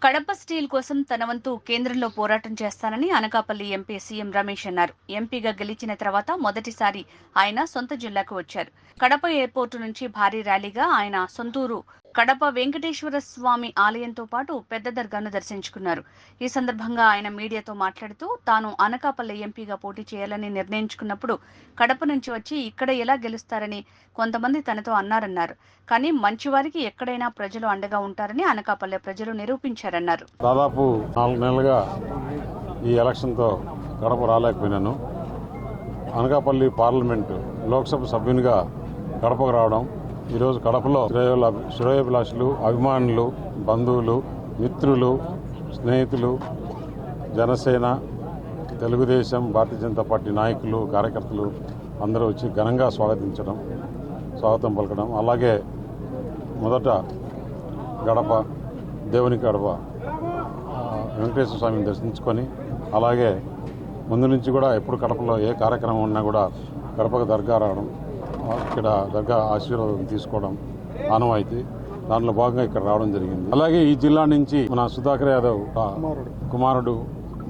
Kadapa steel కోసం తన వంతు కేంద్రంలో పోరాటం చేస్తానని అనకాపల్లి ఎంపీ సీఎం రమేష్ అన్నారు. ఎంపీగా గెలిచిన తర్వాత మొదటిసారి ఆయన సొంత జిల్లాకు వచ్చారు. కడప ఎయిర్పోర్టు నుంచి భారీ ర్యాలీగా ఆయన సొంతూరు కడప వెంకటేశ్వర స్వామి ఆలయంతో పాటు పెద్ద దర్గాను దర్శించుకున్నారు. ఈ సందర్భంగా ఆయన మీడియాతో మాట్లాడుతూ తాను అనకాపల్లి ఎంపీగా పోటీ చేయాలని నిర్ణయించుకున్నప్పుడు కడప నుంచి వచ్చి ఇక్కడ ఎలా గెలుస్తారని కొంతమంది తనతో అన్నారన్నారు. కానీ మంచివారికి ఎక్కడైనా ప్రజలు అండగా ఉంటారని అనకాపల్లి ప్రజలు నిరూపించారన్నారు. దాదాపు 4 నెలలుగా ఈ ఎలక్షన్తో కడప రాలేకపోయినాను. అనకాపల్లి పార్లమెంటు లోక్సభ సభ్యునిగా కడపకు రావడం, ఈరోజు కడపలో శ్రేయోభిలాషులు, అభిమానులు, బంధువులు, మిత్రులు, స్నేహితులు, జనసేన, తెలుగుదేశం, భారతీయ జనతా పార్టీ నాయకులు, కార్యకర్తలు అందరూ వచ్చి ఘనంగా స్వాగతం పలకడం, అలాగే మొదట గడప దేవుని గడప వెంకటేశ్వర స్వామిని దర్శించుకొని, అలాగే ముందు నుంచి కూడా ఎప్పుడు కడపలో ఏ కార్యక్రమం ఉన్నా కూడా గడపకు దర్గా రావడం, ఇక్కడ దర్గా ఆశీర్వాదం తీసుకోవడం ఆనవాయితీ. దాంట్లో భాగంగా ఇక్కడ రావడం జరిగింది. అలాగే ఈ జిల్లా నుంచి మన సుధాకర్ యాదవ్ కుమారుడు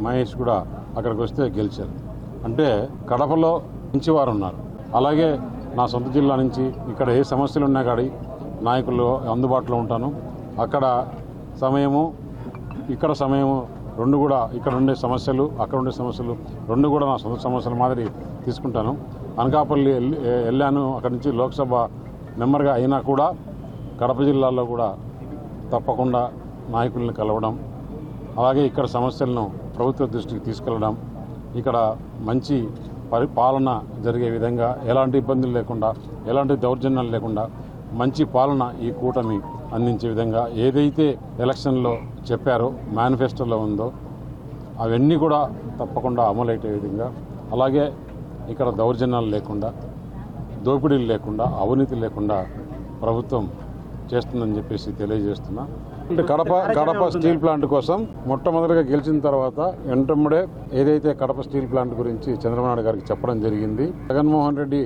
మహేష్ కూడా అక్కడికి వస్తే గెలిచారు. అంటే కడపలో మంచి వారు ఉన్నారు. అలాగే నా సొంత జిల్లా నుంచి ఇక్కడ ఏ సమస్యలు ఉన్నా కానీ నాయకులు అందుబాటులో ఉంటాను. అక్కడ సమయము, ఇక్కడ సమయము రెండు కూడా, ఇక్కడ ఉండే సమస్యలు, అక్కడ ఉండే సమస్యలు రెండు కూడా నా సొంత సమస్యల మాదిరి తీసుకుంటాను. అనకాపల్లి వెళ్ళాను, అక్కడి నుంచి లోక్సభ మెంబర్గా అయినా కూడా కడప జిల్లాలో కూడా తప్పకుండా నాయకుల్ని కలవడం, అలాగే ఇక్కడ సమస్యలను ప్రభుత్వ దృష్టికి తీసుకెళ్లడం, ఇక్కడ మంచి పరిపాలన జరిగే విధంగా ఎలాంటి ఇబ్బందులు లేకుండా, ఎలాంటి దౌర్జన్యాలు లేకుండా మంచి పాలన ఈ కూటమి అందించే విధంగా ఏదైతే ఎలక్షన్లో చెప్పారో, మేనిఫెస్టోలో ఉందో అవన్నీ కూడా తప్పకుండా అమలయ్యే విధంగా, అలాగే ఇక్కడ దౌర్జన్యాలు లేకుండా, దోపిడీలు లేకుండా, అవినీతి లేకుండా ప్రభుత్వం చేస్తుందని చెప్పేసి తెలియజేస్తున్నా. అంటే కడప స్టీల్ ప్లాంట్ కోసం మొట్టమొదటిగా గెలిచిన తర్వాత వెంటనే ఏదైతే కడప స్టీల్ ప్లాంట్ గురించి చంద్రబాబు నాయుడు గారికి చెప్పడం జరిగింది. జగన్మోహన్ రెడ్డి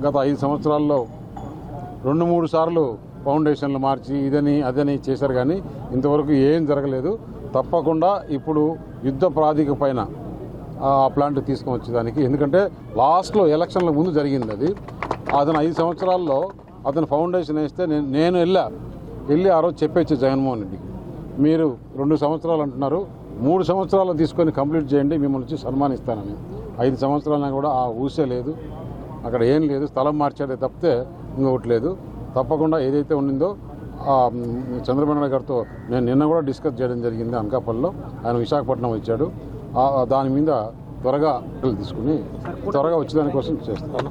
గత 5 సంవత్సరాల్లో 2-3 సార్లు ఫౌండేషన్లు మార్చి ఇదని అదని చేశారు, కానీ ఇంతవరకు ఏం జరగలేదు. తప్పకుండా ఇప్పుడు యుద్ధ ప్రాతిపదిక పైన ఆ ప్లాంట్ తీసుకొని వచ్చేదానికి, ఎందుకంటే లాస్ట్లో ఎలక్షన్ల ముందు జరిగింది అది. అతను 5 సంవత్సరాల్లో అతను ఫౌండేషన్ వేస్తే నేను వెళ్ళి ఆ రోజు చెప్పేచ్చు జగన్మోహన్ రెడ్డికి, మీరు 2 సంవత్సరాలు అంటున్నారు, 3 సంవత్సరాలు తీసుకొని కంప్లీట్ చేయండి, మిమ్మల్ని వచ్చి సన్మానిస్తానని. 5 సంవత్సరాలైనా కూడా ఆ ఊసే లేదు, అక్కడ ఏం లేదు, స్థలం మార్చాడే తప్పితే ఇంకొకటి లేదు. తప్పకుండా ఏదైతే ఉండిందో చంద్రబాబు నాయుడు గారితో నేను నిన్న కూడా డిస్కస్ చేయడం జరిగింది అనకాపల్లిలో. ఆయన విశాఖపట్నం వచ్చాడు, దాని మీద త్వరగా తీసుకుని త్వరగా వచ్చేదానికోసం చేస్తాను.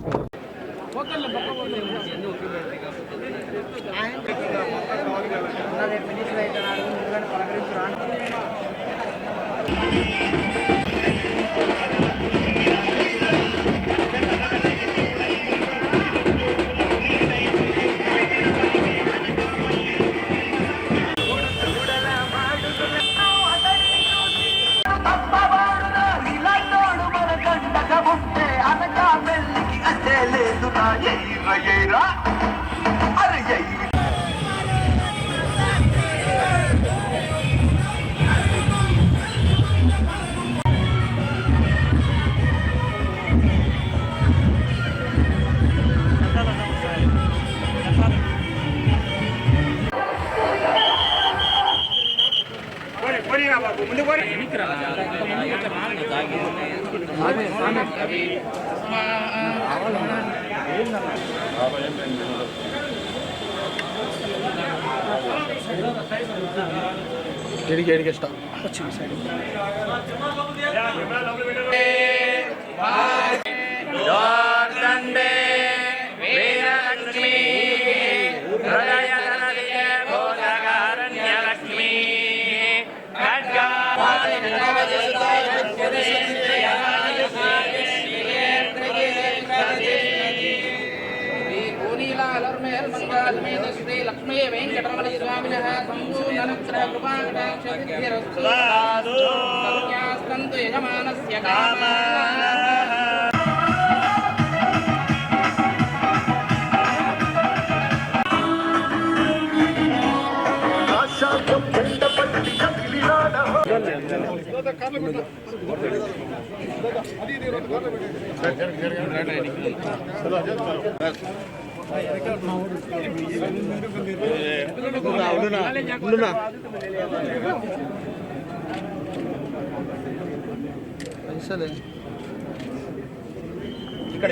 లక్ష్మీ వెంకటరమణ స్వామినః సంపూర్ణనక్షర కృపాకటాక్ష యజమానస్య కామః ఇక్కడ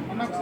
అన్న